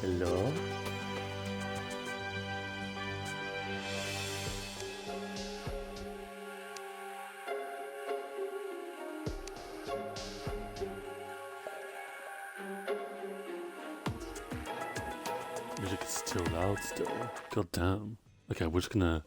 Hello? Music is still loud still. God damn. Okay, we're just gonna...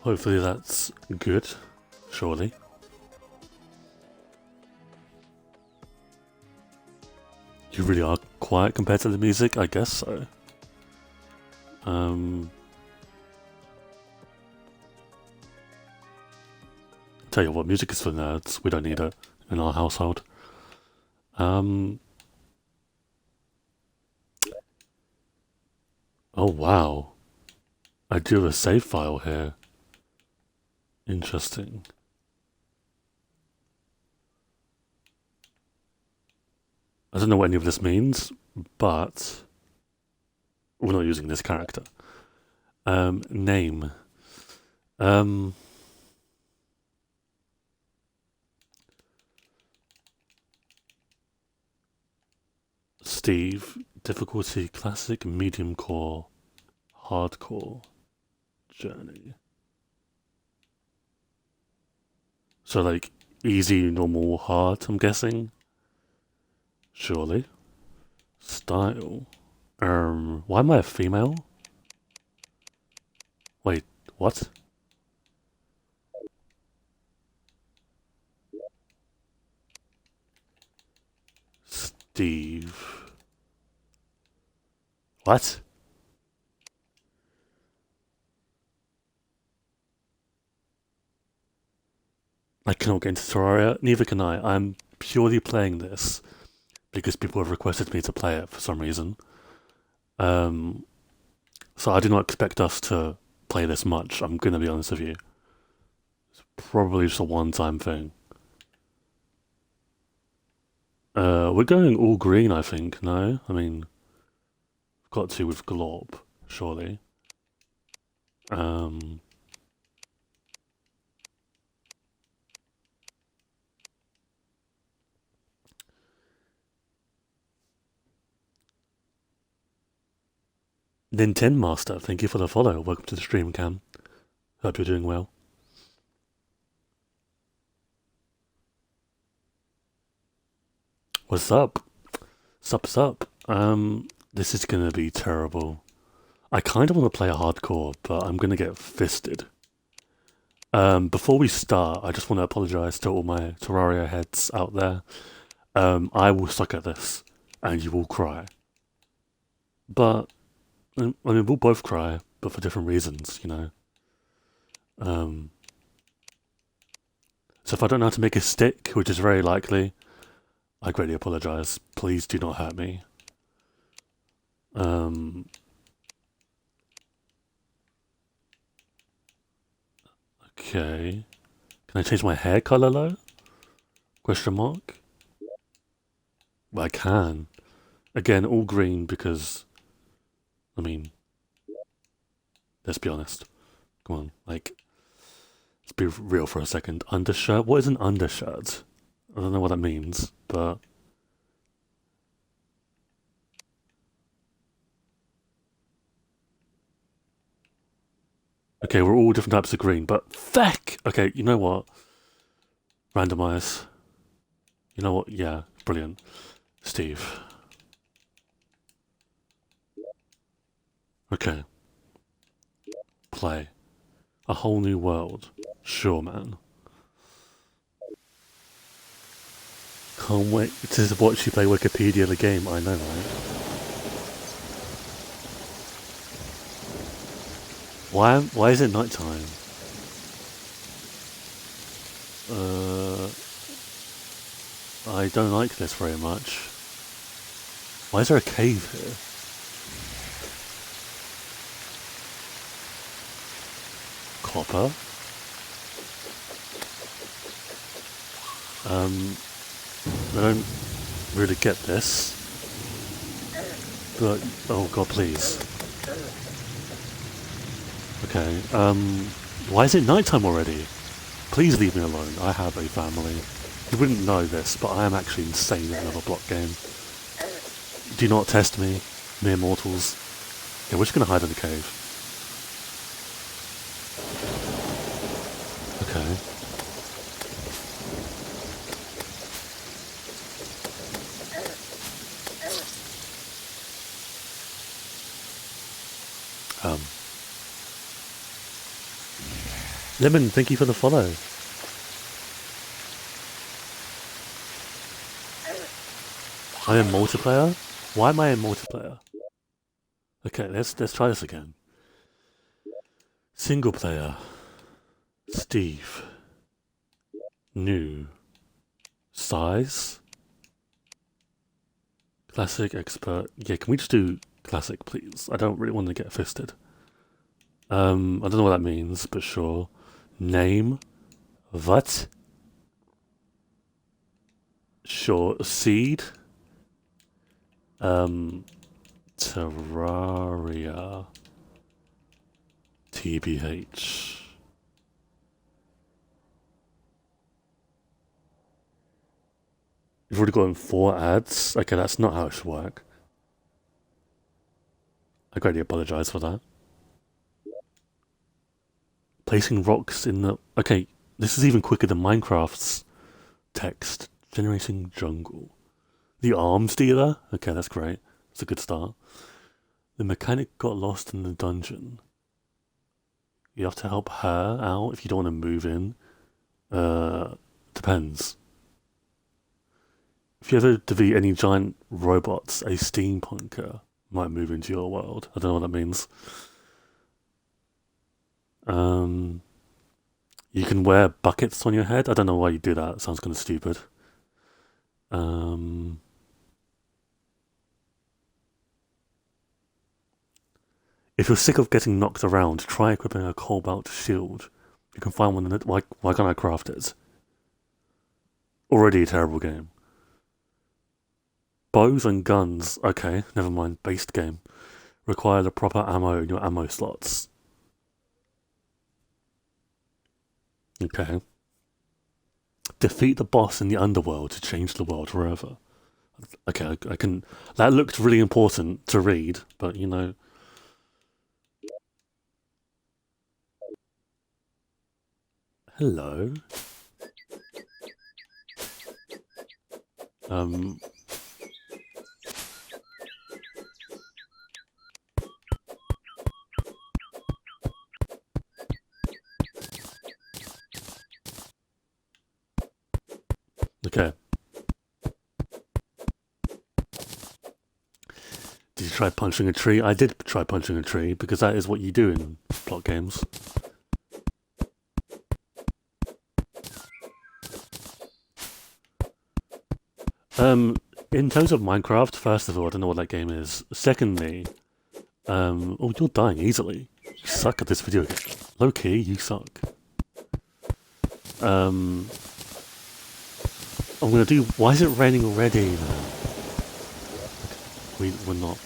Hopefully that's good. Surely. You really are quiet compared to the music? I guess so. Tell you what, music is for nerds. We don't need it in our household. Oh wow. I do have a save file here. Interesting. I don't know what any of this means, but we're not using this character. Name. Steve. Difficulty classic, medium core, hardcore, journey. So like easy, normal, hard, I'm guessing. Surely. Style. Why am I a female? Wait, what? Steve. What? I cannot get into Terraria, neither can I. I'm purely playing this because people have requested me to play it for some reason. So I do not expect us to play this much, I'm gonna be honest with you. It's probably just a one-time thing. We're going all green, I think, no? I mean, we've got to with Glob, surely. Nintendo Master, thank you for the follow. Welcome to the stream, Cam. Hope you're doing well. What's up? Sup. This is gonna be terrible. I kind of want to play a hardcore, but I'm gonna get fisted. Before we start, I just want to apologize to all my Terraria heads out there. I will suck at this, and you will cry. But, I mean, we'll both cry, but for different reasons, you know? So if I don't know how to make a stick, which is very likely, I greatly apologize. Please do not hurt me. Okay. Can I change my hair color though? Question mark? Well, I can. Again, all green because, I mean, let's be honest. Come on, like, let's be real for a second. Undershirt? What is an undershirt? I don't know what that means, but... Okay, we're all different types of green, but feck! Okay, you know what? Randomize. You know what? Yeah, brilliant. Steve. Okay. Play. A whole new world. Sure, man. Can't wait to watch you play Wikipedia the game, I know, right? Why is it nighttime? I don't like this very much. Why is there a cave here? Copper? I don't really get this. But, oh god, please. Okay, why is it nighttime already? Please leave me alone. I have a family. You wouldn't know this, but I am actually insane at another block game. Do not test me, mere mortals. Okay, we're just gonna hide in the cave. Okay. Lemon, thank you for the follow. I'm in multiplayer? Why am I in multiplayer? Okay, let's try this again. Single player. Steve. New. Size. Classic, expert. Yeah, can we just do classic, please? I don't really want to get fisted. I don't know what that means, but sure. Name. What? Sure. Seed. Terraria. TBH. You've already gotten 4 ads? Okay, that's not how it should work. I greatly apologise for that. Placing rocks in the... Okay, this is even quicker than Minecraft's text. Generating jungle. The arms dealer? Okay, that's great. It's a good start. The mechanic got lost in the dungeon. You have to help her out if you don't want to move in. Depends. If you ever defeat any giant robots, a steampunker might move into your world. I don't know what that means. You can wear buckets on your head. I don't know why you do that. It sounds kind of stupid. If you're sick of getting knocked around, try equipping a cobalt shield. You can find one in it. Why can't I craft it? Already a terrible game. Bows and guns. Okay, never mind. Based game. Require the proper ammo in your ammo slots. Okay. Defeat the boss in the underworld to change the world forever. Okay, I can... That looked really important to read, but you know... Hello. Okay. Did you try punching a tree? I did try punching a tree, because that is what you do in plot games. In terms of Minecraft, first of all, I don't know what that game is. Secondly, oh, you're dying easily. You suck at this video game. Low key, you suck. I'm gonna do. Why is it raining already? Man? We're not.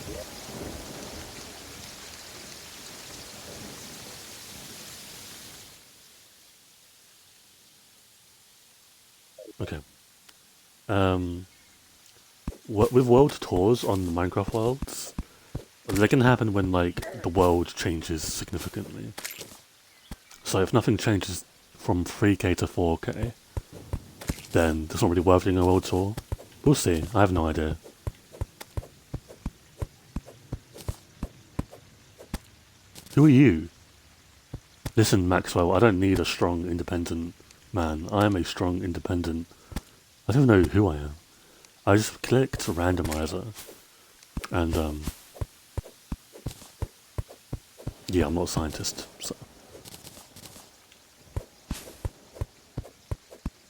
Okay. With world tours on the Minecraft worlds, they can happen when like the world changes significantly. So if nothing changes from 3K to 4K, then it's not really worth doing a world tour. We'll see. I have no idea. Who are you? Listen, Maxwell, I don't need a strong, independent man. I am a strong, independent... I don't know who I am. I just clicked randomizer. And, yeah, I'm not a scientist, so...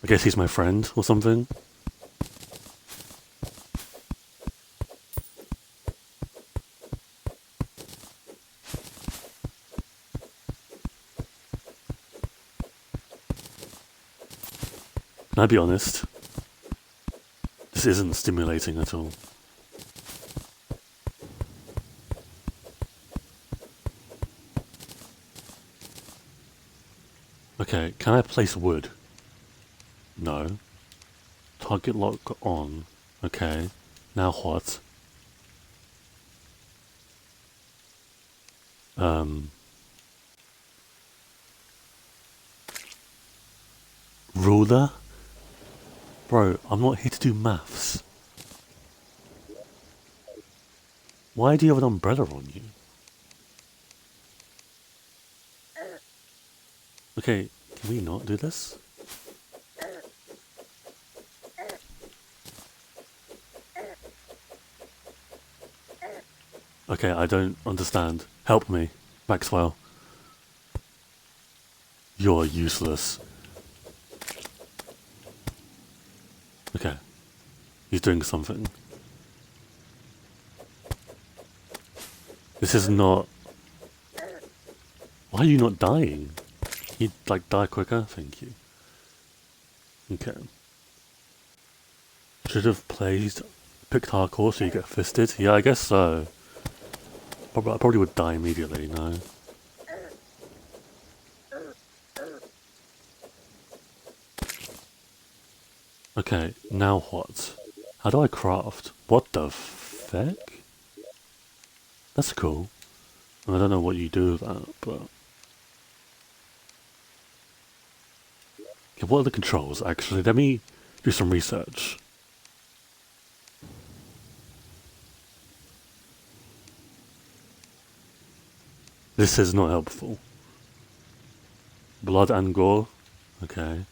I guess he's my friend or something. Can I be honest? This isn't stimulating at all. Okay, can I place wood? No. Target lock on. Okay. Now what? Ruler? Bro, I'm not here to do maths. Why do you have an umbrella on you? Okay, can we not do this? Okay, I don't understand. Help me, Maxwell. You're useless. Okay, he's doing something. This is not... Why are you not dying? He'd, like, die quicker? Thank you. Okay. Should have picked hardcore so you get fisted? Yeah, I guess so. I probably would die immediately, no? Okay, now what? How do I craft? What the feck? That's cool. I don't know what you do with that, but... Okay, what are the controls, actually? Let me do some research. This is not helpful. Blood and gore? Okay.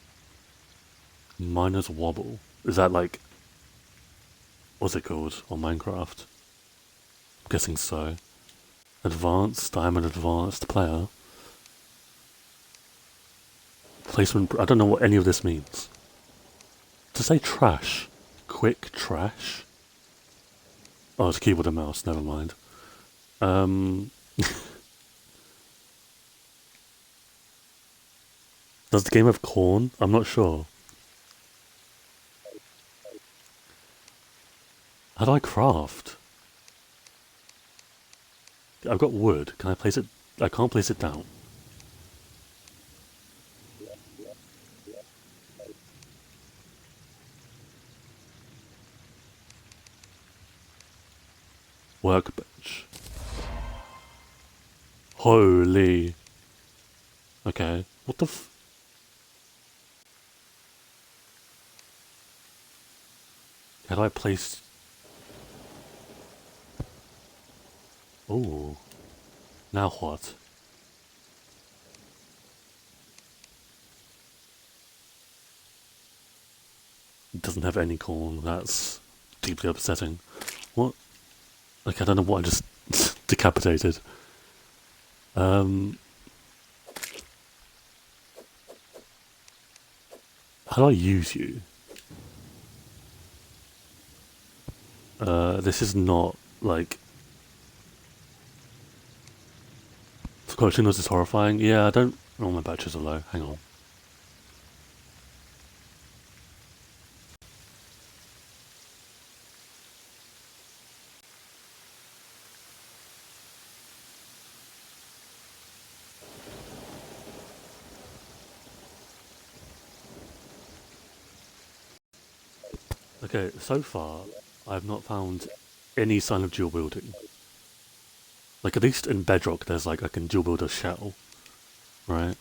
Miner's wobble. Is that like... What's it called on Minecraft? I'm guessing so. Advanced, I'm an advanced player. Placement, I don't know what any of this means. To say trash. Quick trash? Oh, it's keyboard and mouse, never mind. Does the game have corn? I'm not sure. How do I craft? I've got wood. Can I place it? I can't place it down. Workbench. Holy. Okay. What the f... How do I place... Oh. Now what? It doesn't have any corn. That's deeply upsetting. What? Okay, I don't know what I just decapitated. How do I use you? This is not, like... Scorching noise is horrifying. Yeah, I don't... Oh, my batteries are low. Hang on. Okay, so far, I've not found any sign of dual wielding. Like, at least in Bedrock, there's like, I can dual wield a shell. Right?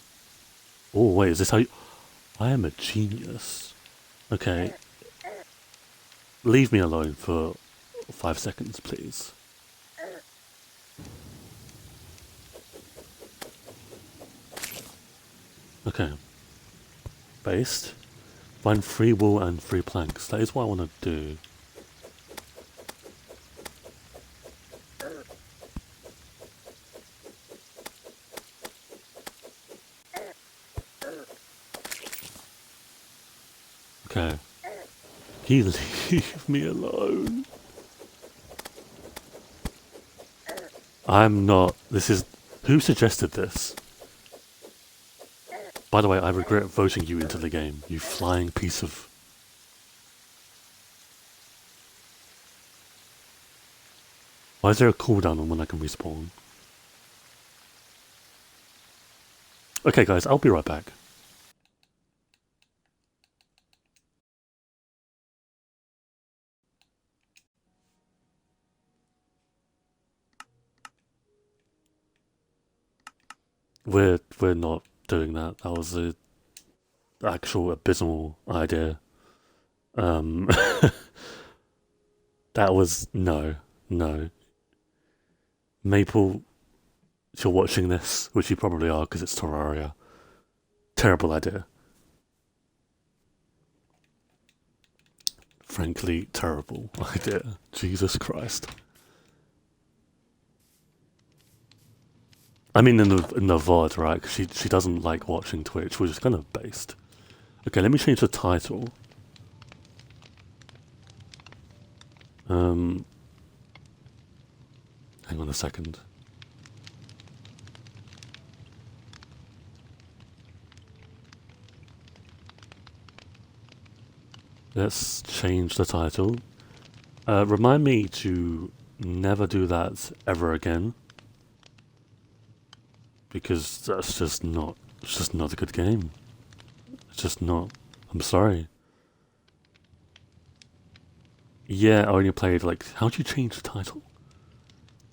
Oh, wait, is this how you... I am a genius. Okay. Leave me alone for 5 seconds, please. Okay. Based. Find free wool and free planks. That is what I want to do. Okay. Can you leave me alone? I'm not... This is... Who suggested this? By the way, I regret voting you into the game, you flying piece of... Why is there a cooldown on when I can respawn? Okay guys, I'll be right back. we're not doing that. That was a actual abysmal idea. Um, that was no. Maple, if you're watching this, which you probably are because it's Terraria, terrible idea. Frankly, terrible idea. Jesus Christ. I mean, in the VOD, right? 'Cause she doesn't like watching Twitch, which is kind of based. Okay, let me change the title. Hang on a second. Let's change the title. Remind me to never do that ever again. Because that's just not, it's just not a good game. It's just not. I'm sorry. Yeah, I only played how do you change the title?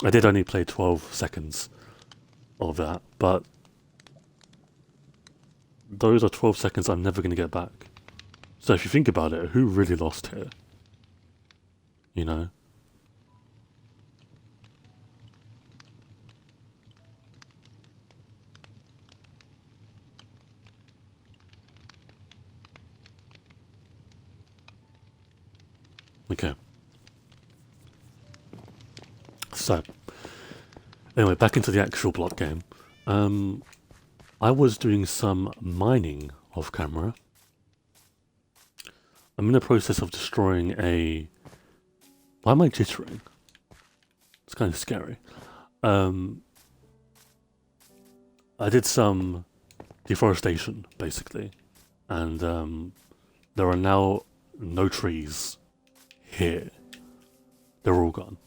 I did only play 12 seconds of that, but those are 12 seconds I'm never going to get back. So if you think about it, who really lost here? You know? Okay. So, anyway, back into the actual block game. I was doing some mining off camera. I'm in the process of destroying a... Why am I jittering? It's kind of scary. I did some deforestation, basically. And there are now no trees here. They're all gone.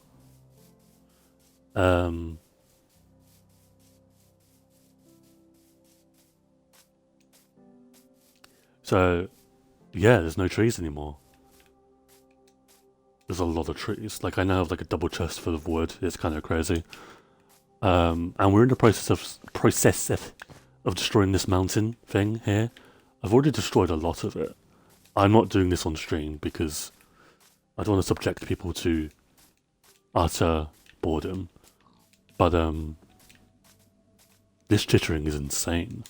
So, yeah, there's no trees anymore. There's a lot of trees. I now have a double chest full of wood. It's kind of crazy. And we're in the process of destroying this mountain thing here. I've already destroyed a lot of it. I'm not doing this on stream because I don't want to subject people to utter boredom. But this jittering is insane.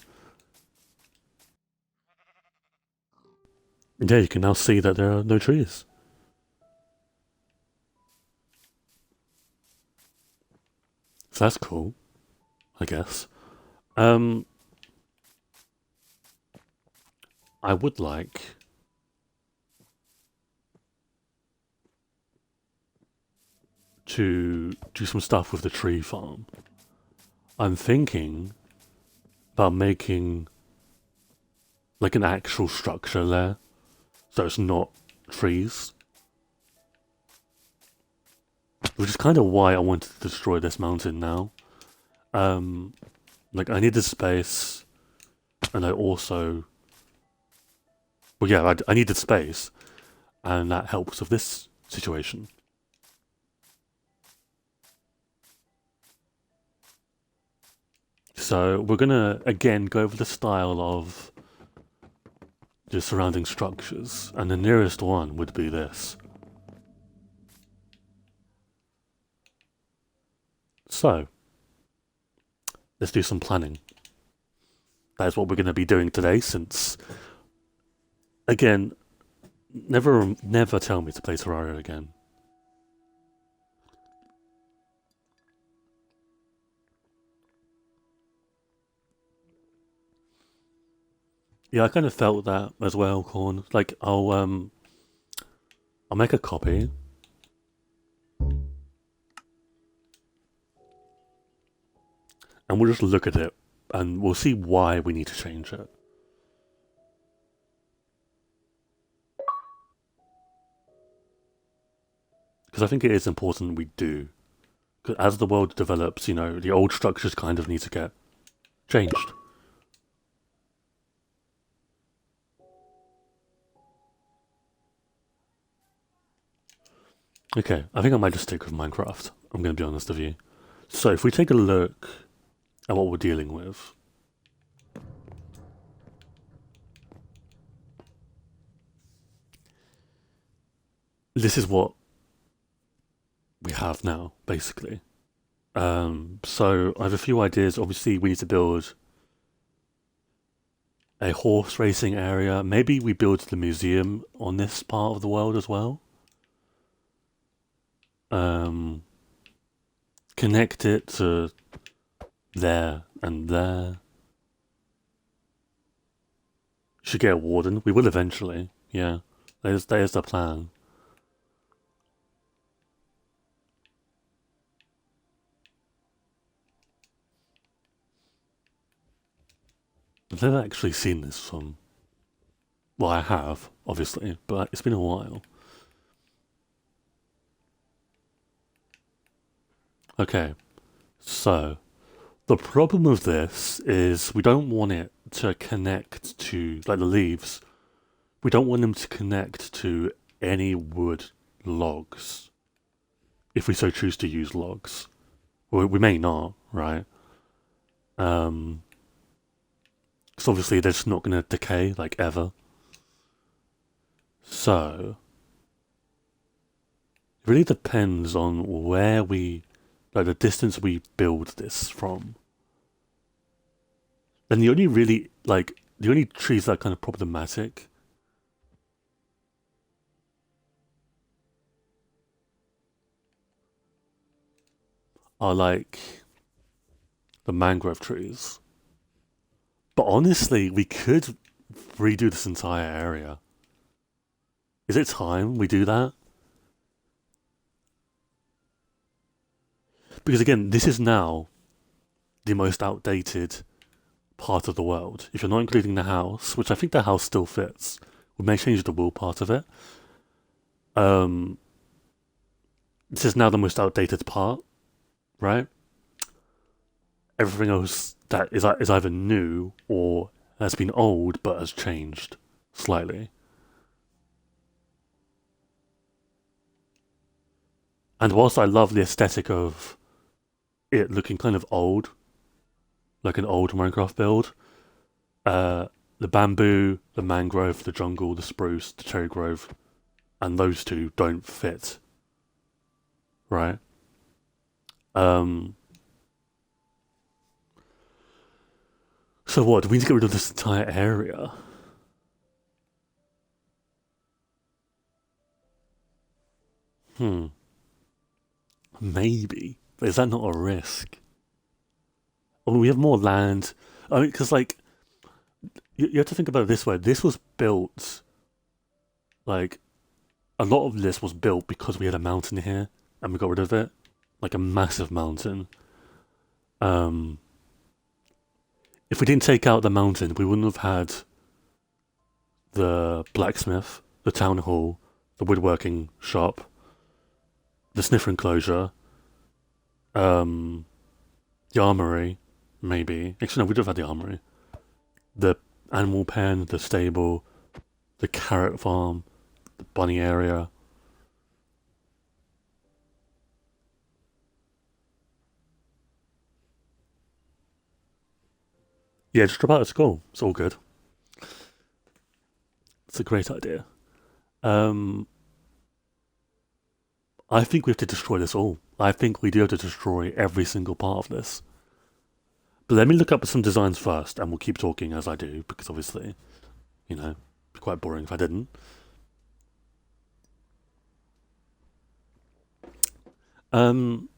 And yeah, you can now see that there are no trees. So that's cool, I guess. I would like to do some stuff with the tree farm. I'm thinking about making an actual structure there, so it's not trees. Which is kind of why I wanted to destroy this mountain now. I needed space, and I also... Well, yeah, I needed space, and that helps with this situation. So we're gonna, again, go over the style of the surrounding structures, and the nearest one would be this. So, let's do some planning. That is what we're going to be doing today, since, again, never tell me to play Terraria again. Yeah, I kind of felt that as well, Corn. I'll make a copy. And we'll just look at it, and we'll see why we need to change it. Because I think it is important we do. Because as the world develops, the old structures kind of need to get changed. Okay, I think I might just stick with Minecraft. I'm going to be honest with you. So if we take a look at what we're dealing with, this is what we have now, basically. So I have a few ideas. Obviously, we need to build a horse racing area. Maybe we build the museum on this part of the world as well. Um, Connect it to there and there. Should get a warden. We will eventually. Yeah, there's the plan. I've never actually seen this from. Well, I have, obviously, but it's been a while. Okay, so the problem with this is we don't want it to connect to, like the leaves, we don't want them to connect to any wood logs if we so choose to use logs. Well, we may not, right? Because obviously they're just not going to decay, like, ever. So, it really depends on where we, like, the distance we build this from. Then the only really, like, the only trees that are kind of problematic are, like, the mangrove trees. But honestly, we could redo this entire area. Is it time we do that? Because again, this is now the most outdated part of the world. If you're not including the house, which I think the house still fits, we may change the wool part of it. Um, this is now the most outdated part, right? Everything else that is either new or has been old but has changed slightly. And whilst I love the aesthetic of it looking kind of old, like an old Minecraft build, uh, the bamboo, the mangrove, the jungle, the spruce, the cherry grove, and those two don't fit, right? Um, so what? Do we need to get rid of this entire area? Hmm. Maybe. But is that not a risk? Or we have more land. I mean, because like you have to think about it this way. This was built like a lot of this was built because we had a mountain here and we got rid of it, like a massive mountain. Um, if we didn't take out the mountain, we wouldn't have had the blacksmith, the town hall, the woodworking shop, the sniffer enclosure, um, the armory, maybe. Actually, no, we would have had the armory. The animal pen, the stable, the carrot farm, the bunny area. Yeah, just drop out of school. It's all good. It's a great idea. Um, I think we have to destroy this all. I think we do have to destroy every single part of this. But let me look up some designs first, and we'll keep talking as I do, because obviously, it'd be quite boring if I didn't. Um,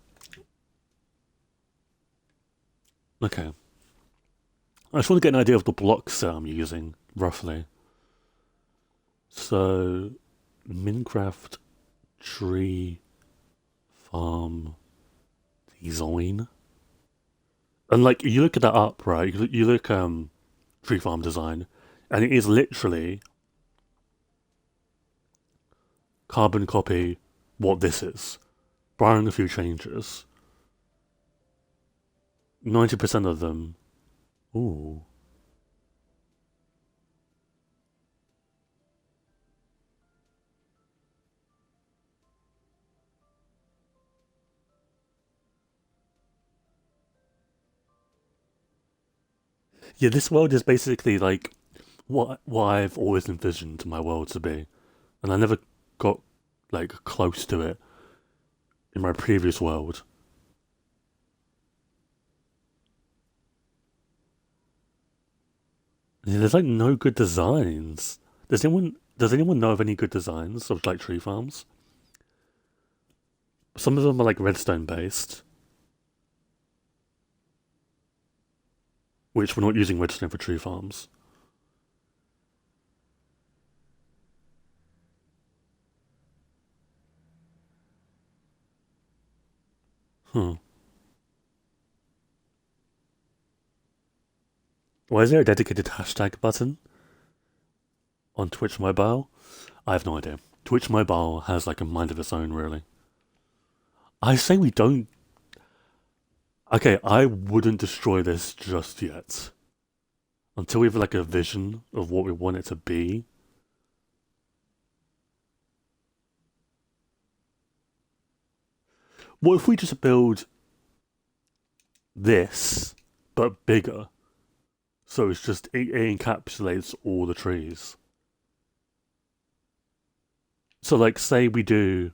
okay. I just want to get an idea of the blocks that I'm using, roughly. So, Minecraft tree farm design. And like, you look at that up, right? You look tree farm design, and it is literally carbon copy what this is, barring a few changes. 90% of them. Ooh. Yeah, this world is basically like what I've always envisioned my world to be, and I never got like close to it in my previous world. Yeah, there's like no good designs. Does anyone know of any good designs of like tree farms? Some of them are like redstone based, which we're not using redstone for tree farms. Huh. Why is there a dedicated hashtag button on Twitch Mobile? I have no idea. Twitch Mobile has like a mind of its own, really. I say we don't. Okay, I wouldn't destroy this just yet. Until we have like a vision of what we want it to be. What if we just build this, but bigger? So it's just, it encapsulates all the trees. So, like, say we do.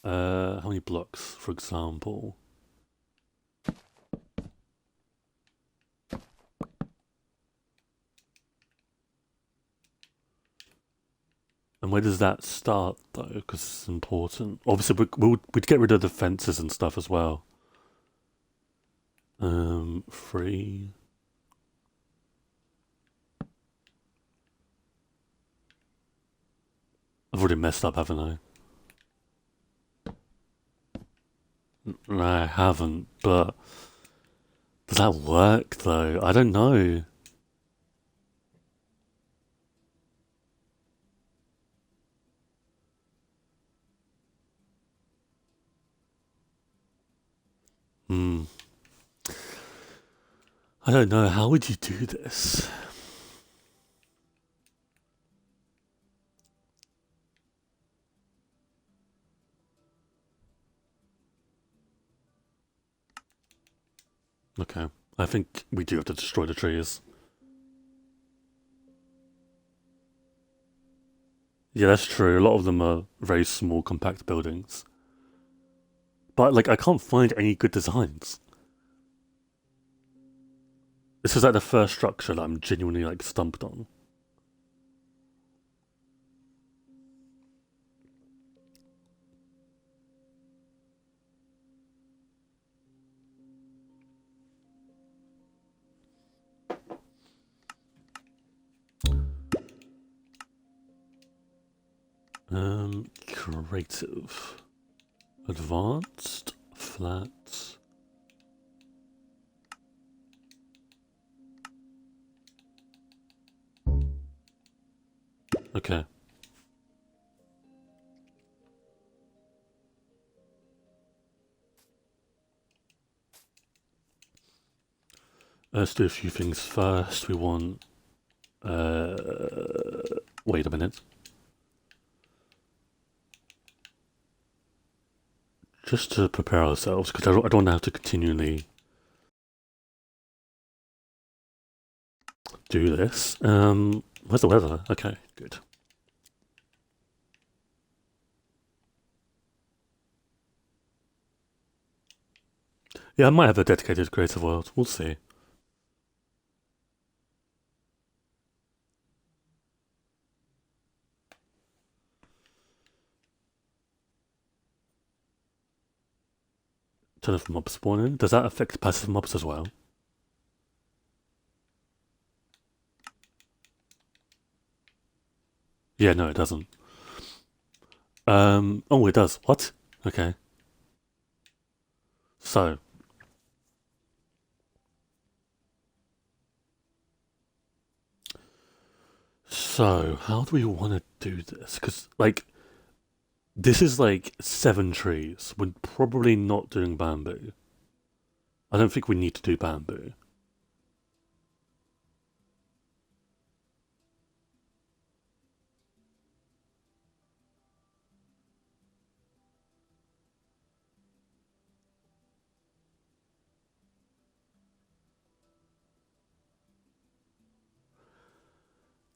How many blocks, for example? And where does that start, though? Because it's important. Obviously, we'd get rid of the fences and stuff as well. 3. I've already messed up, haven't I? I haven't, but does that work, though? I don't know. Hmm. I don't know. How would you do this? Okay. I think we do have to destroy the trees. Yeah, that's true. A lot of them are very small, compact buildings. But, like, I can't find any good designs. This is like the first structure that I'm genuinely, like, stumped on. Creative. Advanced. Flat. Okay. Let's do a few things first. We want. Wait a minute. Just to prepare ourselves, because I don't want to have to continually do this. Where's the weather? Okay, good. Yeah, I might have a dedicated creative world. We'll see. Turn off mob spawning. Does that affect passive mobs as well? Yeah, no, it doesn't. Oh, it does. What? Okay. So, how do we want to do this? Because, like, this is like 7 trees. We're probably not doing bamboo. I don't think we need to do bamboo.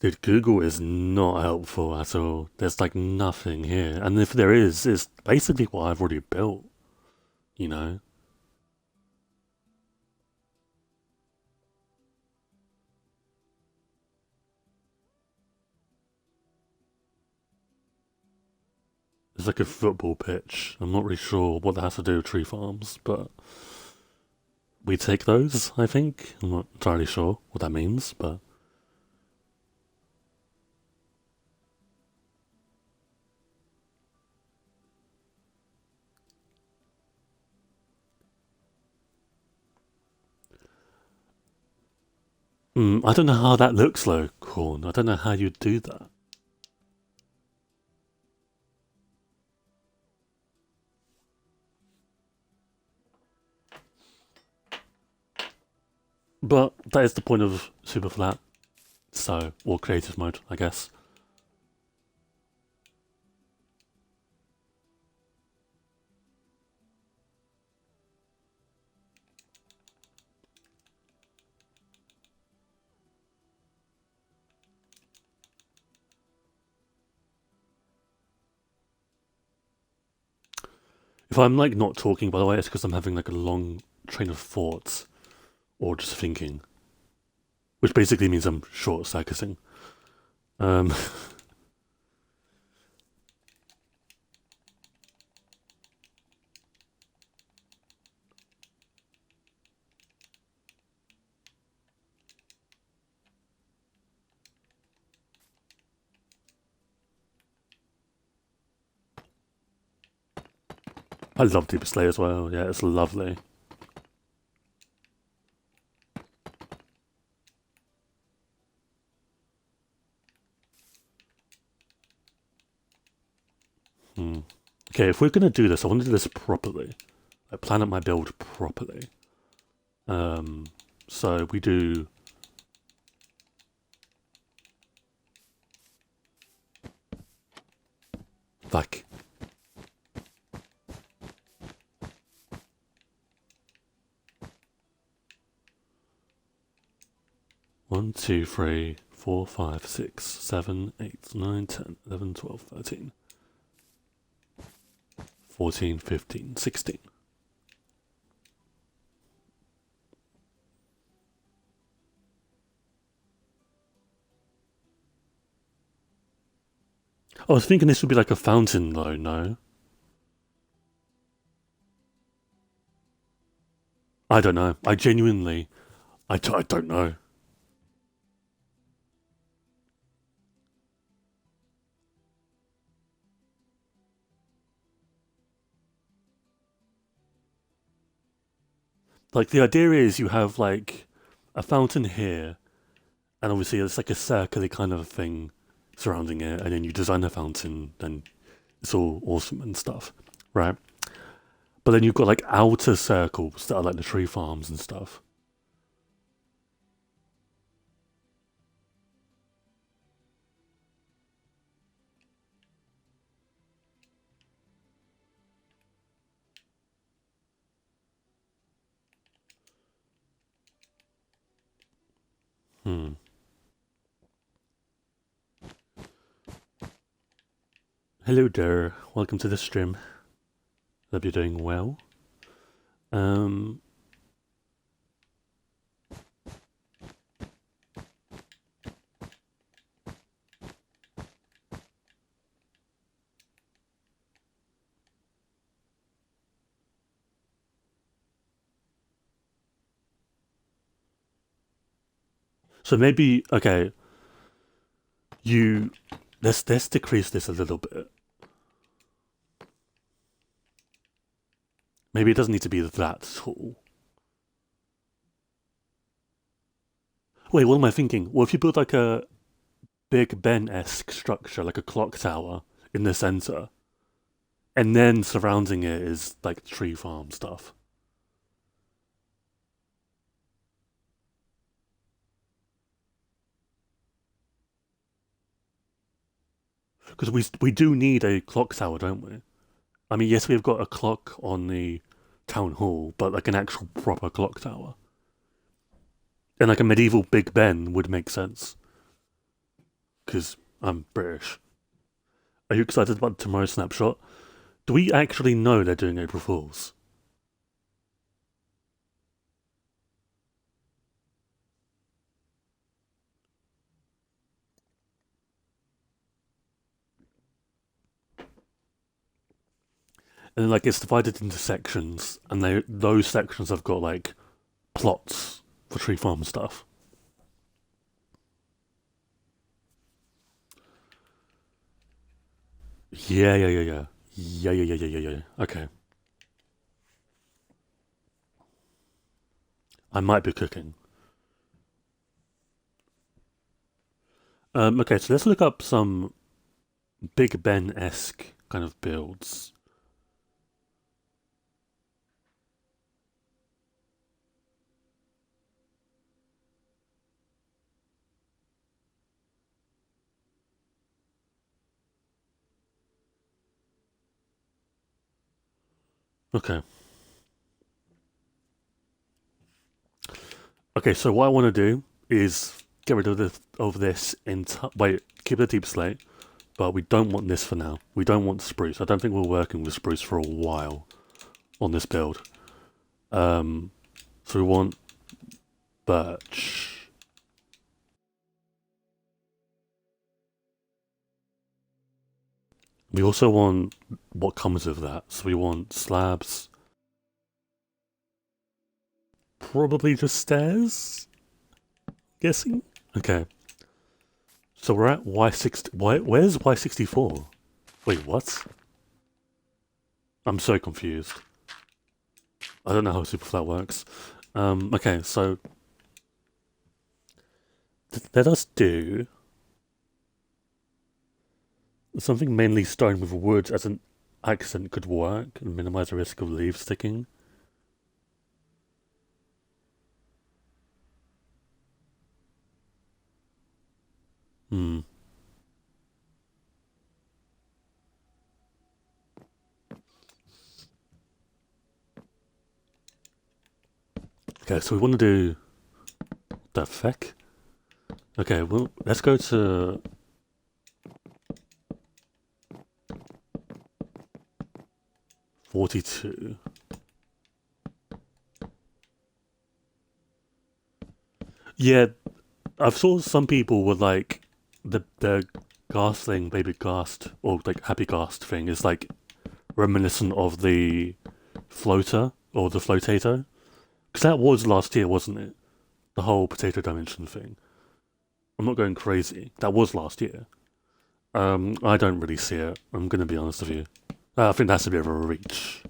Dude, Google is not helpful at all. There's like nothing here. And if there is, it's basically what I've already built, you know? It's like a football pitch. I'm not really sure what that has to do with tree farms, but we take those, I think. I'm not entirely sure what that means, but I don't know how that looks though, Corn. I don't know how you'd do that. But that is the point of super flat, so or creative mode, I guess. If I'm like not talking, by the way, it's because I'm having like a long train of thoughts or just thinking, which basically means I'm short circuiting. Um, I love Deep Slay as well. Yeah, it's lovely. Hmm. Okay, if we're gonna do this, I want to do this properly. I plan out my build properly. Um, so we do like 1, 2, 3, 4, 5, 6, 7, 8, 9, 10, 11, 12, 13, 14, 15, 16. I was thinking this would be like a fountain though, no? I don't know. I genuinely, I don't know. Like the idea is you have like a fountain here, and obviously it's like a circular kind of thing surrounding it, and then you design a fountain, then it's all awesome and stuff, right? But then you've got like outer circles that are like the tree farms and stuff. Hmm. Hello there. Welcome to the stream. Hope you're doing well. Um. So maybe okay. You let's decrease this a little bit. Maybe it doesn't need to be that tall. Wait, what am I thinking? Well, if you build like a Big Ben-esque structure, like a clock tower in the center, and then surrounding it is like tree farm stuff. Because we do need a clock tower, don't we? I mean, yes, we've got a clock on the town hall, but like an actual proper clock tower. And like a medieval Big Ben would make sense. because I'm British. Are you excited about tomorrow's snapshot? Do we actually know they're doing April Fools? And like it's divided into sections, and those sections have got like plots for tree farm stuff. Yeah. Okay, I might be cooking. Okay, so let's look up some Big Ben esque kind of builds. Okay. Okay, so what I want to do is get rid of this wait, keep the deep slate, but we don't want this for now. We don't want spruce. I don't think we're working with spruce for a while on this build. So we want birch. We also want what comes with that. So we want slabs. Probably just stairs? Guessing? Okay. So we're at Y60. Where's Y64? Wait, what? I'm so confused. I don't know how Superflat works. Okay, so let us do something mainly starting with wood as an accent could work and minimize the risk of leaves sticking. Hmm. Okay, so we want to do the feck. Okay, well, let's go to 42. Yeah, I've saw some people with like the ghast thing, baby ghast, or like happy ghast thing is like reminiscent of the floater or the flotato. Because that was last year, wasn't it? The whole potato dimension thing. I'm not going crazy. That was last year. I don't really see it. I'm going to be honest with you. I think that's a bit of a reach.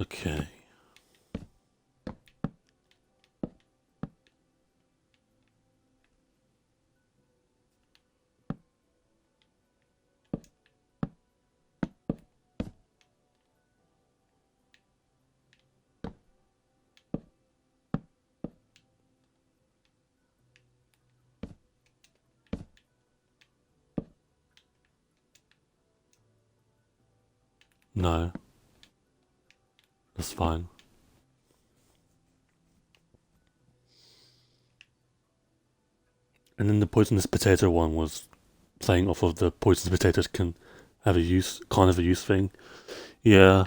Okay. No, that's fine. And then the poisonous potato one was playing off of the poisonous potatoes can have a use, kind of a use thing. Yeah.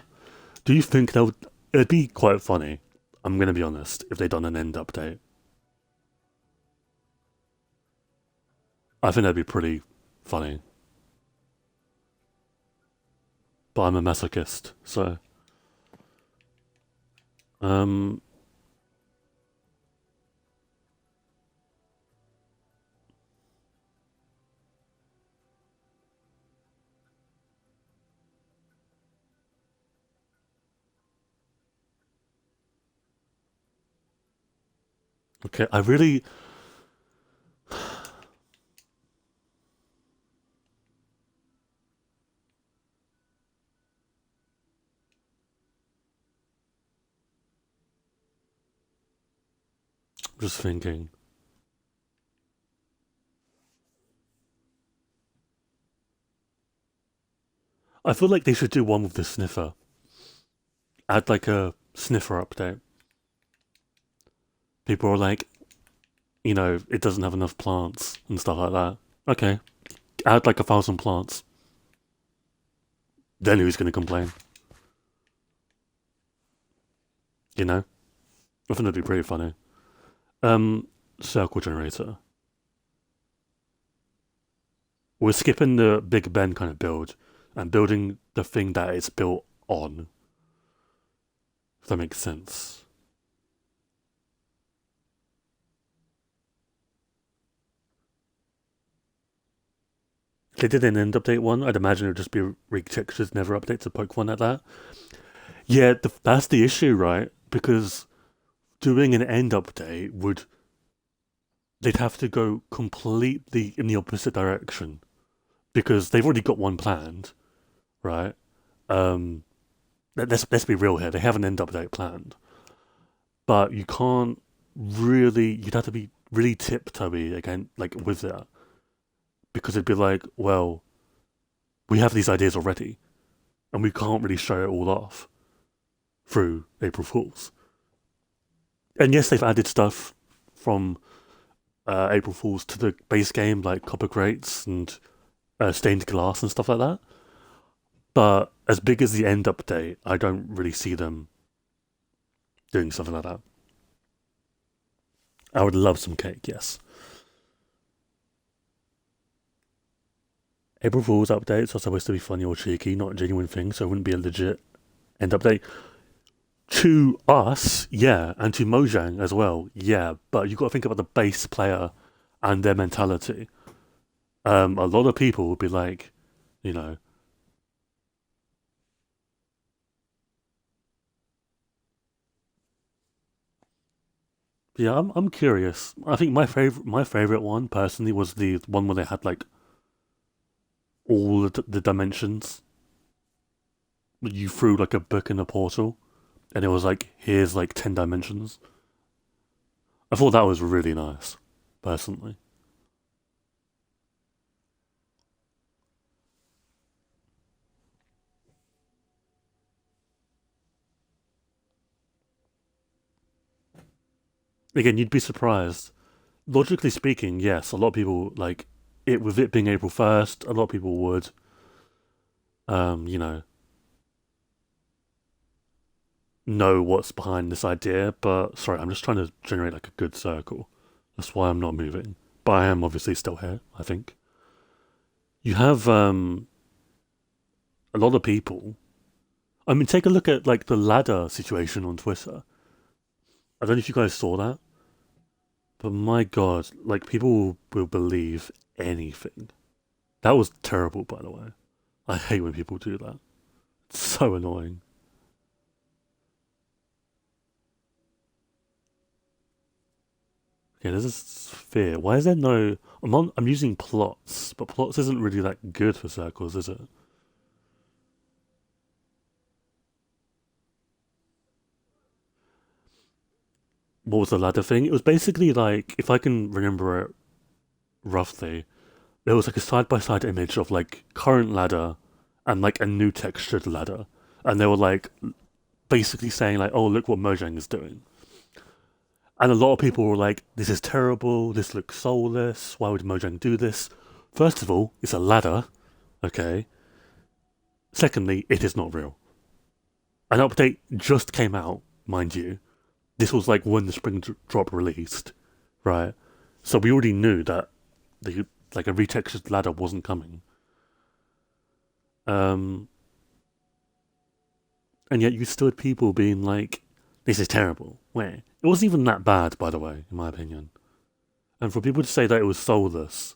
Do you think that would? It'd be quite funny. I'm gonna be honest. If they done an end update, I think that'd be pretty funny. But I'm a masochist, so um. Okay, I really. Just thinking. I feel like they should do one with the sniffer. Add like a sniffer update. People are like, it doesn't have enough plants and stuff like that. Okay, add like 1,000 plants. Then who's going to complain? You know? I think it'd be pretty funny. Circle generator. We're skipping the Big Ben kind of build and building the thing that it's built on. If that makes sense. If they did an end update one, I'd imagine it would just be retextures, never updates a Pokemon like that. Yeah, that's the issue, right? Because doing an end update they'd have to go completely in the opposite direction because they've already got one planned, right? Let's be real here. They have an end update planned, but you can't really. You'd have to be really tiptoey again, like with that, because it'd be like, well, we have these ideas already, and we can't really show it all off through April Fools. And yes, they've added stuff from April Fools to the base game, like copper crates and stained glass and stuff like that. But as big as the end update, I don't really see them doing something like that. I would love some cake, yes. April Fool's updates are supposed to be funny or cheeky, not a genuine thing, so it wouldn't be a legit end update. To us, yeah, and to Mojang as well, yeah, but you've got to think about the base player and their mentality. A lot of people would be like, you know, yeah, I'm curious. I think my favorite one personally was the one where they had like all the dimensions. You threw like a book in a portal, and it was like here's like 10 dimensions. I thought that was really nice, personally. Again, you'd be surprised. Logically speaking, yes, a lot of people like it with it being April 1st. A lot of people would, um, you know, know what's behind this idea. But sorry, I'm just trying to generate like a good circle. That's why I'm not moving. But I am obviously still here. I think you have a lot of people. I mean, take a look at like the ladder situation on Twitter. I don't know if you guys saw that, but my god, like people will believe anything. That was terrible, by the way. I hate when people do that. It's so annoying. Okay, there's a sphere. Why is there no? I'm using plots, but plots isn't really that good for circles, is it? What was the ladder thing? It was basically like, if I can remember it roughly, there was like a side by side image of like current ladder and like a new textured ladder, and they were like basically saying like, "Oh, look what Mojang is doing." And a lot of people were like, "This is terrible. This looks soulless. Why would Mojang do this?" First of all, it's a ladder, okay. Secondly, it is not real. An update just came out, mind you. This was like when the spring drop released, right? So we already knew that the like a retextured ladder wasn't coming. Um, and yet you still had people being like, "This is terrible." Where it wasn't even that bad, by the way, in my opinion. And for people to say that it was soulless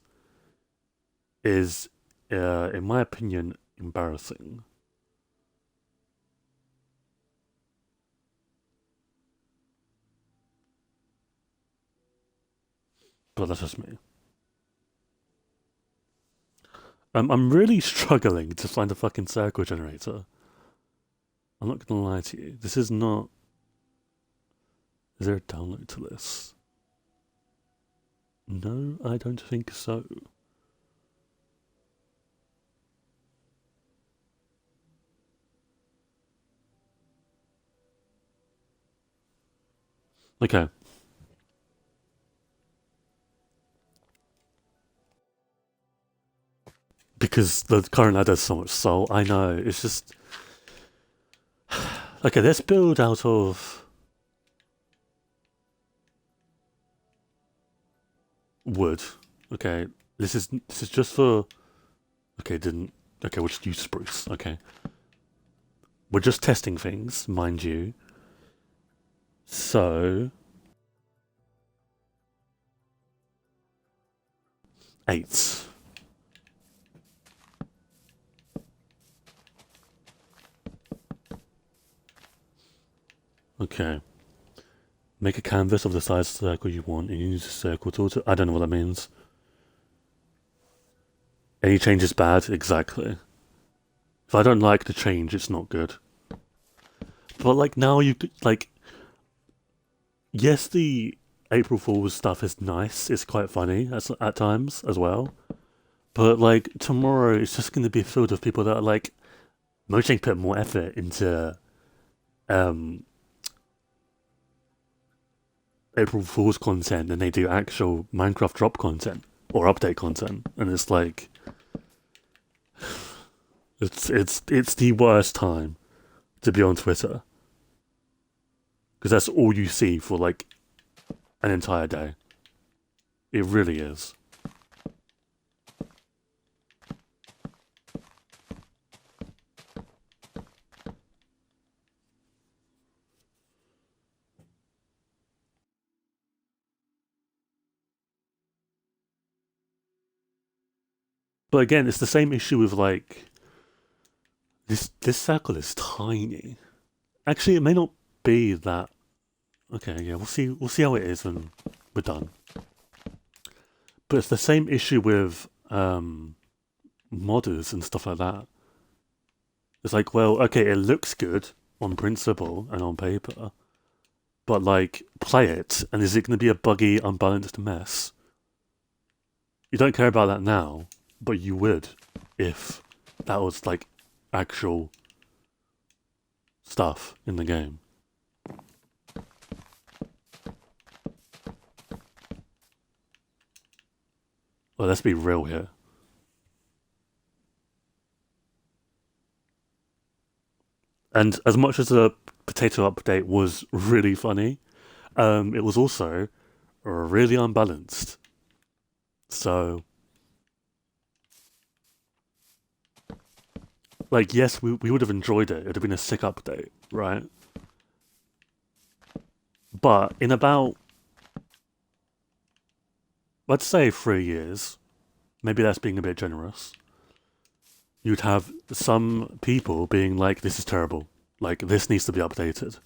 is, in my opinion, embarrassing. But that's just me. I'm really struggling to find a fucking circle generator. I'm not gonna lie to you. This is not. Is there a download to this? No, I don't think so. Okay. Because the current ladder has so much soul. I know. It's just okay. Let's build out of wood. Okay. This is just for. Okay, didn't. Okay, we'll just use spruce. Okay. We're just testing things, mind you. So 8. Okay. Make a canvas of the size of the circle you want and use the circle tool to. I don't know what that means. Any change is bad? Exactly. If I don't like the change, it's not good. But like now you like. Yes, the April Fool's stuff is nice. It's quite funny at times as well. But like tomorrow, it's just going to be filled with people that are like, Mojang put more effort into um, April Fool's content than they do actual Minecraft drop content or update content, and it's like, it's the worst time to be on Twitter because that's all you see for like an entire day. It really is. But again, it's the same issue with like this circle is tiny. Actually, it may not be that. Okay, yeah, we'll see. We'll see how it is when we're done. But it's the same issue with modders and stuff like that. It's like, well, okay, it looks good on principle and on paper, but like, play it, and is it going to be a buggy, unbalanced mess? You don't care about that now, but you would if that was like actual stuff in the game. Well, let's be real here. And as much as the potato update was really funny, it was also really unbalanced. So, like, yes, we would have enjoyed it. It would have been a sick update, right? But in about, let's say 3 years, maybe that's being a bit generous, you'd have some people being like, this is terrible. Like, this needs to be updated.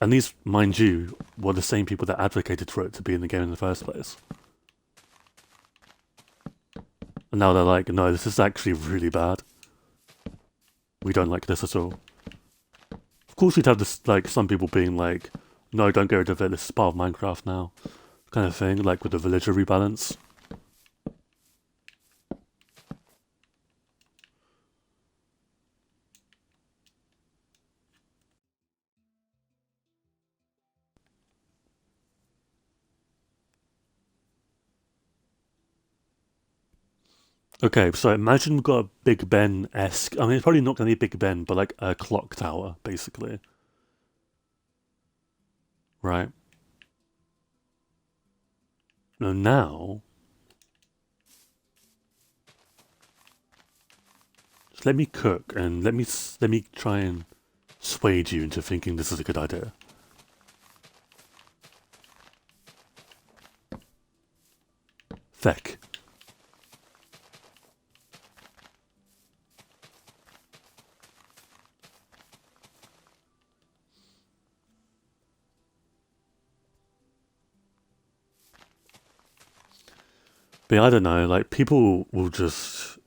And these, mind you, were the same people that advocated for it to be in the game in the first place. And now they're like, no, this is actually really bad. We don't like this at all. Of course, you'd have this, like, some people being like, no, don't get rid of it, this is part of Minecraft now. Kind of thing, like with the villager rebalance. Okay, so imagine we've got a Big Ben-esque. I mean, it's probably not going to be Big Ben, but like a clock tower, basically. Right? Now, just let me cook and let me try and sway you into thinking this is a good idea. Feck. But I don't know, like, people will just.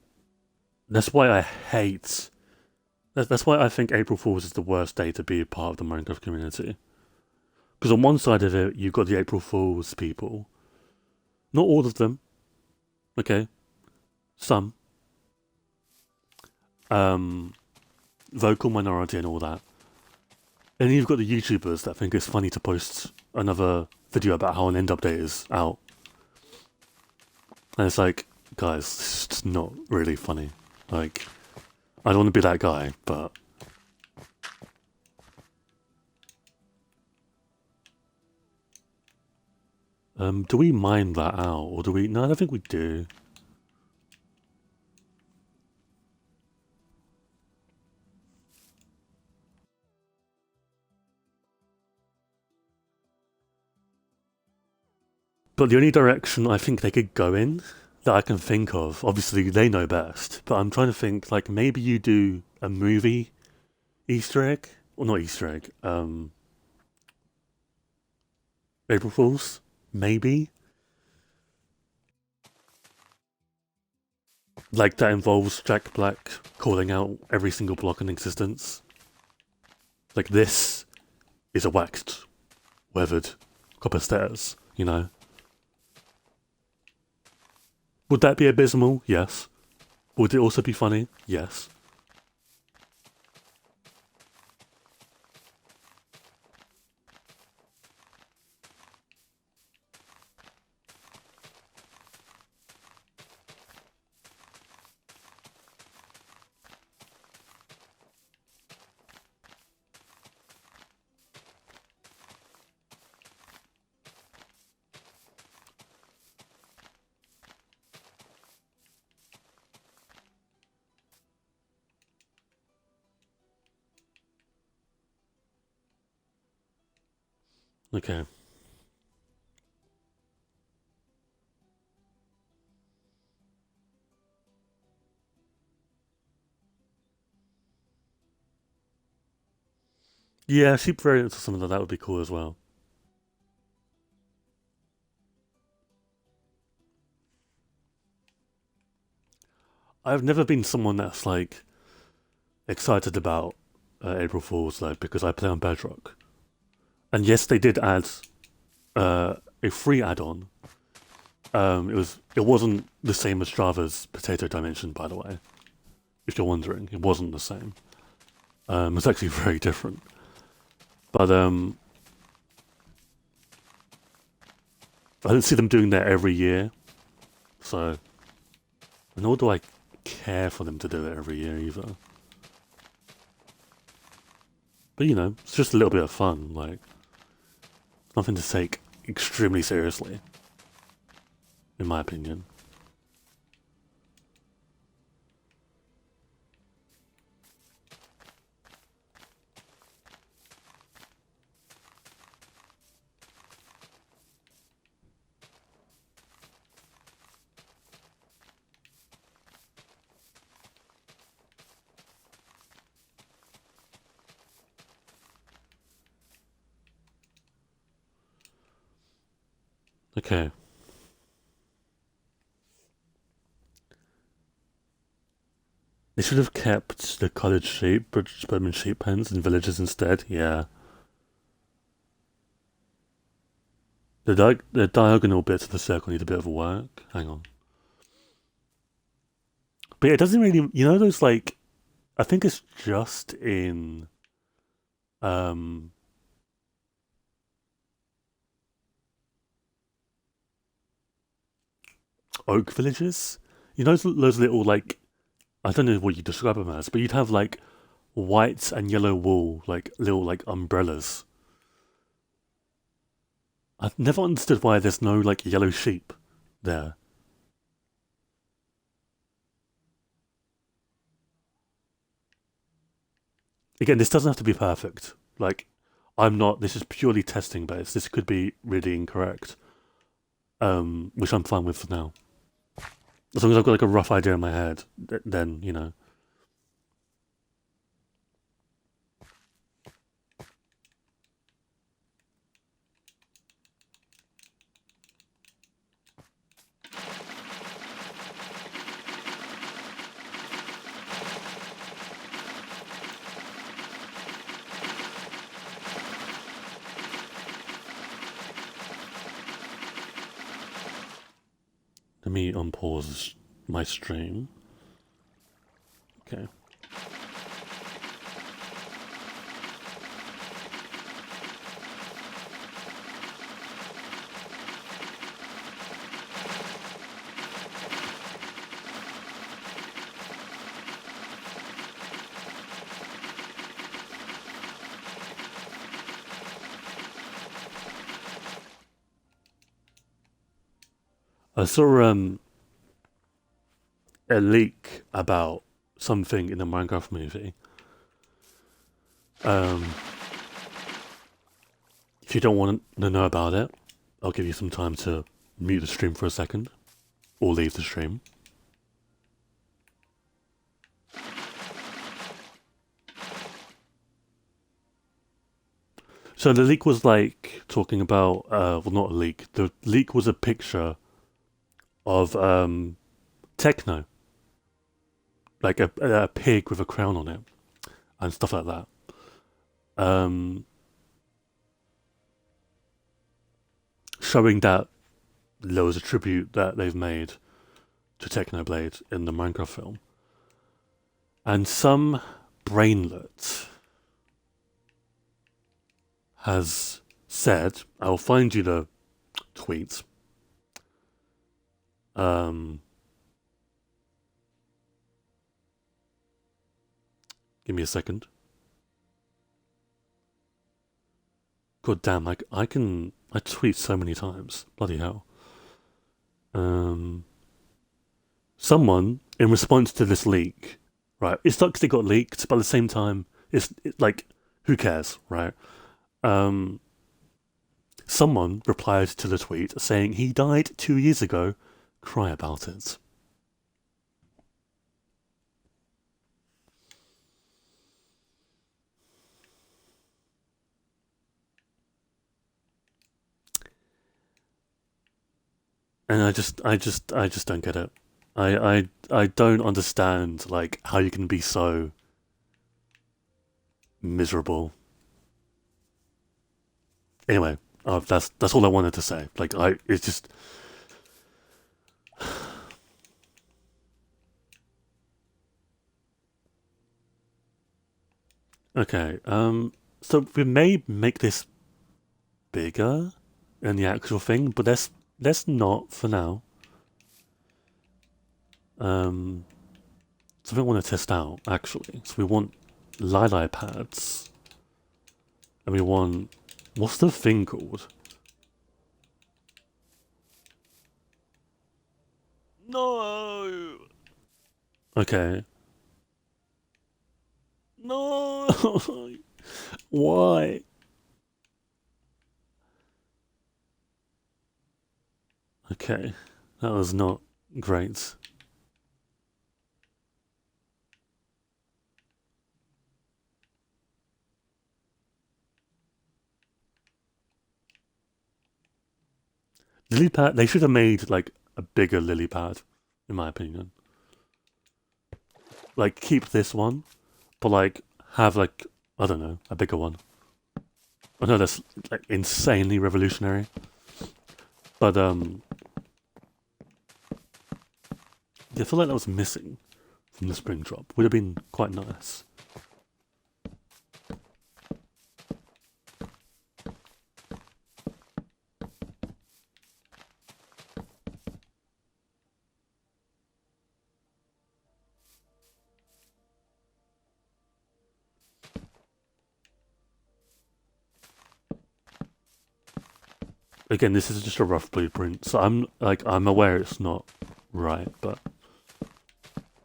That's why I hate. That's why I think April Fools is the worst day to be a part of the Minecraft community. Because on one side of it, you've got the April Fools people Not all of them, okay? Some. Um, Vocal minority and all that. And you've got the YouTubers that think it's funny to post another video about how an end update is out. And it's like, guys, this is just not really funny. Like, I don't want to be that guy, but... do we mine that out? Or do we... No, I don't think we do. But the only direction I think they could go in that I can think of, obviously they know best, but I'm trying to think, like, maybe you do a movie Easter egg? Or not Easter egg, April Fools? Maybe? Like, that involves Jack Black calling out every single block in existence. Like, this is a waxed, weathered copper stairs, you know? Would that be abysmal? Yes. Would it also be funny? Yes. Okay. Yeah, sheep variants or something like that would be cool as well. I've never been someone that's like excited about April Fools though, because I play on Bedrock. And yes, they did add a free add-on. It wasn't the same as Strava's Potato Dimension, by the way. If you're wondering, it wasn't the same. It's actually very different. But I don't see them doing that every year. So, nor do I care for them to do it every year either. But you know, it's just a little bit of fun. Like, nothing to take extremely seriously, in my opinion. Okay. They should have kept the cottage sheep, but just put them in sheep pens in villages instead. Yeah. The diagonal bits of the circle need a bit of work. Hang on. But yeah, it doesn't really. You know those like. I think it's just in. Um. Oak villages. You know those little like. I don't know what you describe them as, but you'd have like white and yellow wool, like little like umbrellas. I've never understood why there's no like yellow sheep there. Again, this doesn't have to be perfect. Like, I'm not. This is purely testing based. This could be really incorrect, which I'm fine with for now. As long as I've got like a rough idea in my head, then you know. Let me unpause my stream. Okay. I saw a leak about something in the Minecraft movie. If you don't want to know about it, I'll give you some time to mute the stream for a second, or leave the stream. So the leak was like talking about, well, not a leak. The leak was a picture of techno, like a pig with a crown on it, and stuff like that. Showing that there was a tribute that they've made to Technoblade in the Minecraft film. And some brainlet has said, I'll find you the tweet. Give me a second. God damn, I tweet so many times. Bloody hell. Someone, in response to this leak, right, it sucks it got leaked, but at the same time, it's like, who cares, right? Someone replied to the tweet saying he died 2 years ago, cry about it. And I just don't get it. I don't understand like how you can be so miserable. Anyway, that's all I wanted to say. Like it's just. Okay, so we may make this bigger in the actual thing, but let's not for now. Something I want to test out actually. So we want lili pads, and we want, what's the thing called? No. Okay. No. Why? Okay, that was not great. Lily pad, they should have made like a bigger lily pad, in my opinion. Like keep this one, but like have like, I don't know, a bigger one. I know that's like insanely revolutionary, but I feel like that was missing from the spring drop. Would have been quite nice. Again, this is just a rough blueprint, so I'm aware it's not right, but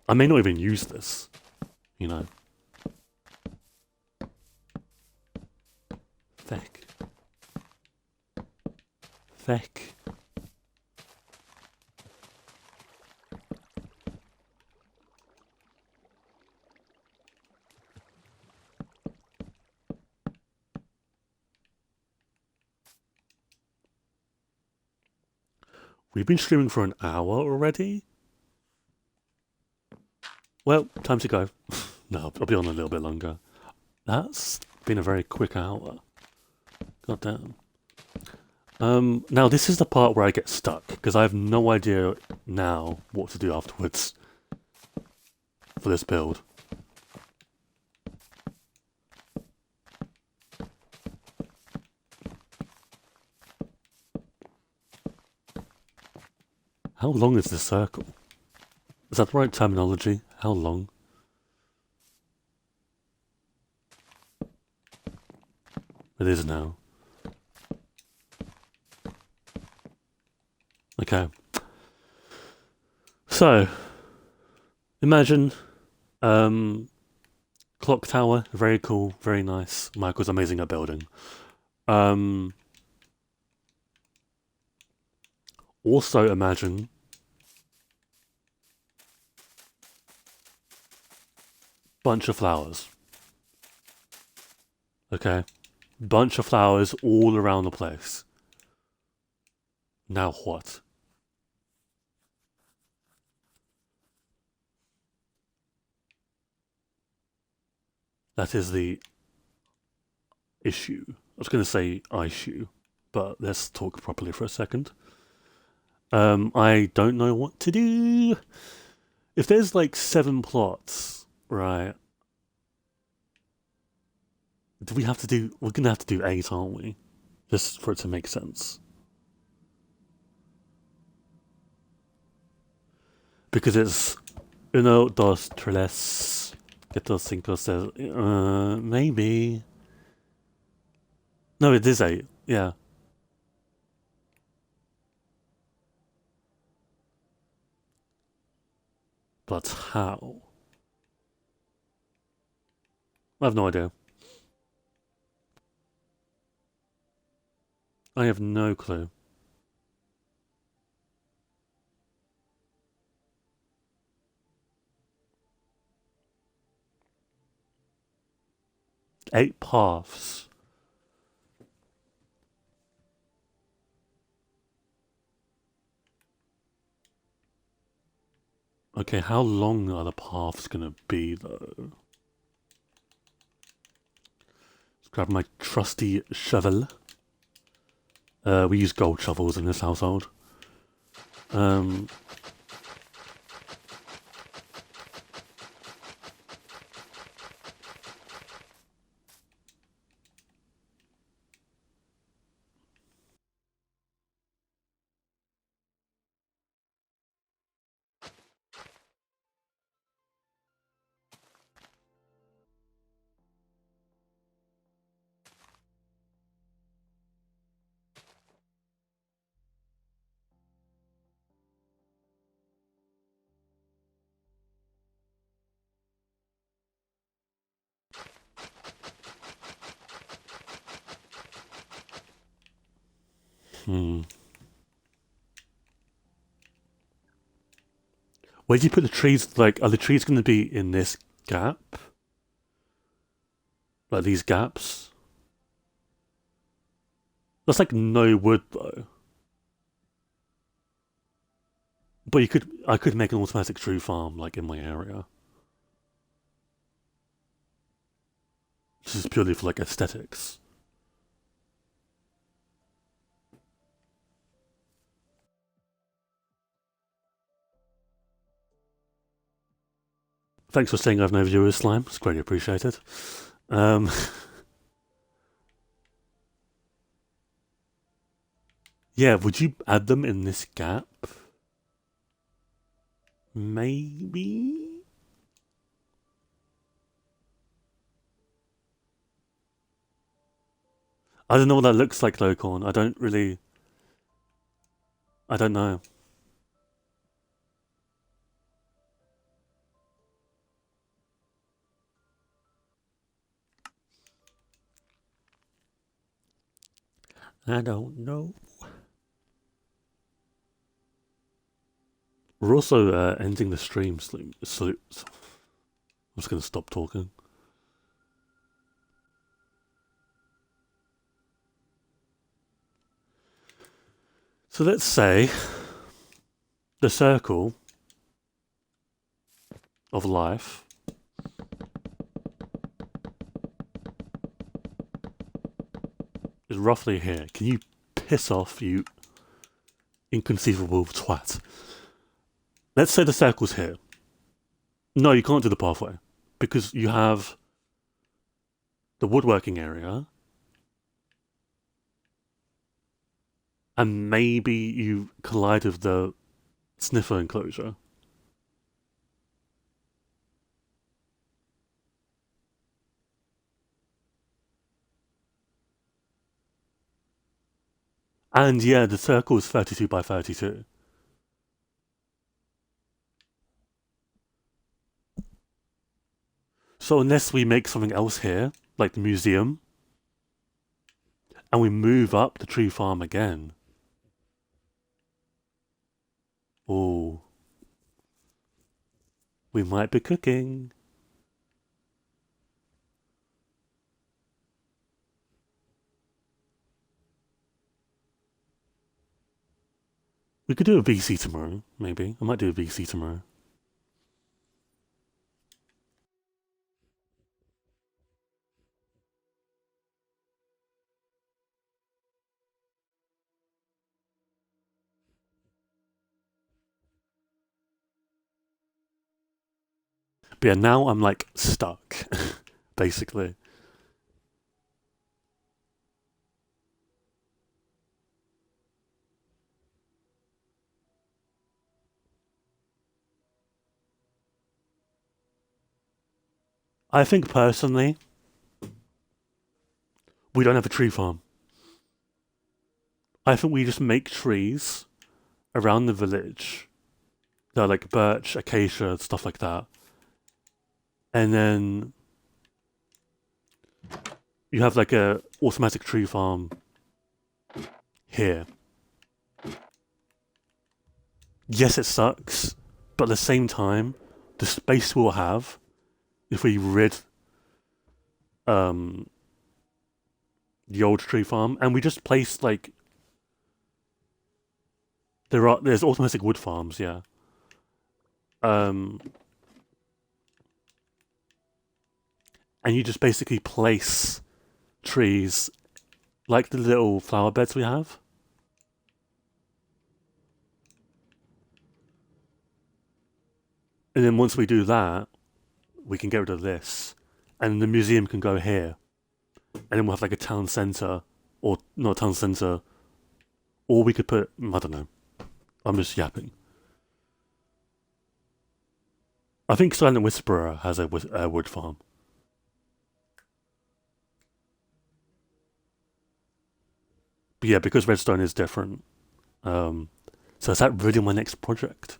I may not even use this, you know. Feck. Feck. We've been streaming for an hour already? Well, time to go. No, I'll be on a little bit longer. That's been a very quick hour. God damn. Now this is the part where I get stuck, because I have no idea now what to do afterwards for this build. How long is this circle? Is that the right terminology? How long? It is now. Okay. So, imagine, clock tower, very cool, very nice. Michael's amazing at building. Also imagine bunch of flowers. Okay? Bunch of flowers all around the place. Now what? That is the issue. I was going to say issue, but let's talk properly for a second. I don't know what to do. If there's like 7 plots, right? Do we have to do... We're going to have to do 8, aren't we? Just for it to make sense. Because it's 1, 2, 3, 4, 5, 6... maybe... No, it is 8. Yeah. But how? I have no idea. I have no clue. Eight paths. Okay, how long are the paths gonna be, though? Let's grab my trusty shovel. We use gold shovels in this household. Where do you put the trees? Like, are the trees going to be in this gap? Like these gaps? That's like no wood, though. But I could make an automatic tree farm, like, in my area. This is purely for, like, aesthetics. Thanks for saying I've no viewers, Slime. It's greatly appreciated. Yeah, would you add them in this gap? Maybe? I don't know what that looks like, though, Corn. I don't really... I don't know. I don't know. We're also ending the stream soon. I'm just going to stop talking. So let's say the circle of life is roughly here. Can you piss off, you inconceivable twat. Let's say the circle's here. No, you can't do the pathway because you have the woodworking area, and maybe you collide with the sniffer enclosure. And yeah, the circle is 32 by 32. So unless we make something else here, like the museum, and we move up the tree farm again. Oh, we might be cooking. We could do a VC tomorrow, maybe. I might do a VC tomorrow. But yeah, now I'm like stuck, basically. I think personally, we don't have a tree farm. I think we just make trees around the village. They're like birch, acacia, stuff like that. And then you have like a automatic tree farm here. Yes, it sucks, but at the same time, the space we'll have if we rid um the old tree farm and we just place like there's automatic wood farms, yeah. Um and you just basically place trees like the little flower beds we have. And then once we do that, we can get rid of this. And the museum can go here. And then we'll have like a town centre, or not a town centre, or we could put, I don't know. I'm just yapping. I think Silent Whisperer has a wood farm. But yeah, because redstone is different. So is that really my next project?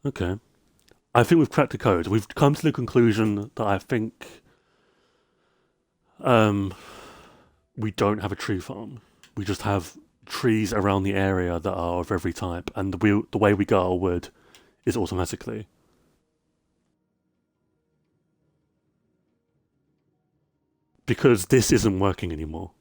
Okay. I think we've cracked the code. We've come to the conclusion that I think um, we don't have a tree farm. We just have trees around the area that are of every type, and the way we get our wood is automatically. Because this isn't working anymore.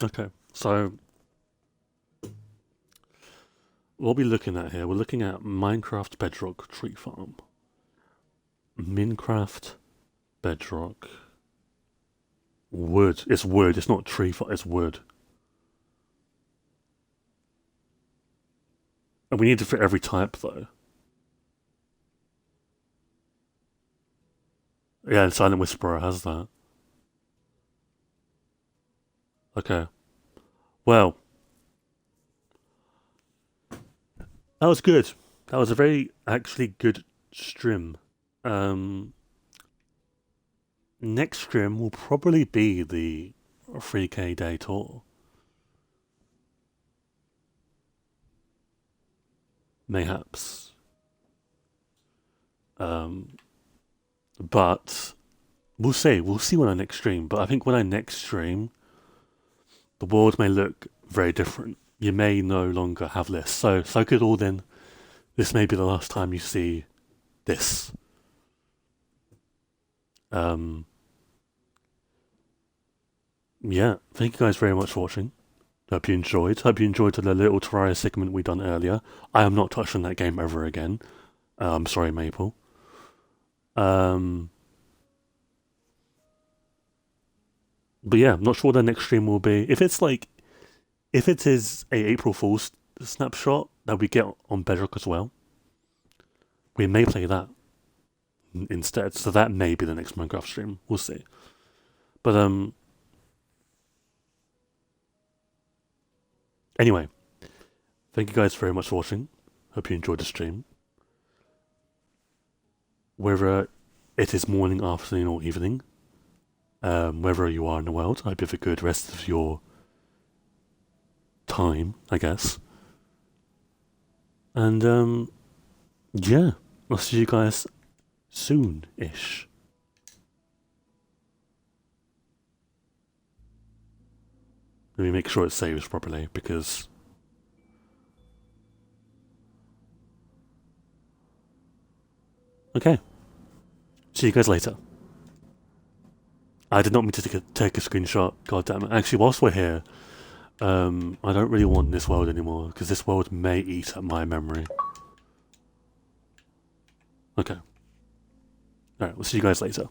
Okay, so what we're looking at here, we're looking at Minecraft Bedrock Tree Farm. Minecraft Bedrock Wood. It's wood, it's not tree farm, it's wood. And we need to fit every type though. Yeah, and Silent Whisperer has that. Okay. Well, that was good. That was a very actually good stream. Um, Next stream will probably be the 3K day tour. Mayhaps. But we'll see. We'll see when I next stream. But I think when I next stream, the world may look very different. You may no longer have this. So good all then. This may be the last time you see this. yeah, thank you guys very much for watching. Hope you enjoyed. Hope you enjoyed the little Terraria segment we done earlier. I am not touching that game ever again. I'm sorry, Maple. Um, but yeah, I'm not sure what the next stream will be. If it is a April Fool's snapshot that we get on Bedrock as well, we may play that instead. So that may be the next Minecraft stream. We'll see. But anyway, thank you guys very much for watching. Hope you enjoyed the stream. Whether it is morning, afternoon, or evening, wherever you are in the world, I hope you have a good rest of your time, I guess. And yeah, I'll see you guys soon-ish. Let me make sure it saves properly because okay. See you guys later. I did not mean to take a screenshot. God damn it! Actually, whilst we're here, I don't really want this world anymore because this world may eat at my memory. Okay. All right. We'll see you guys later.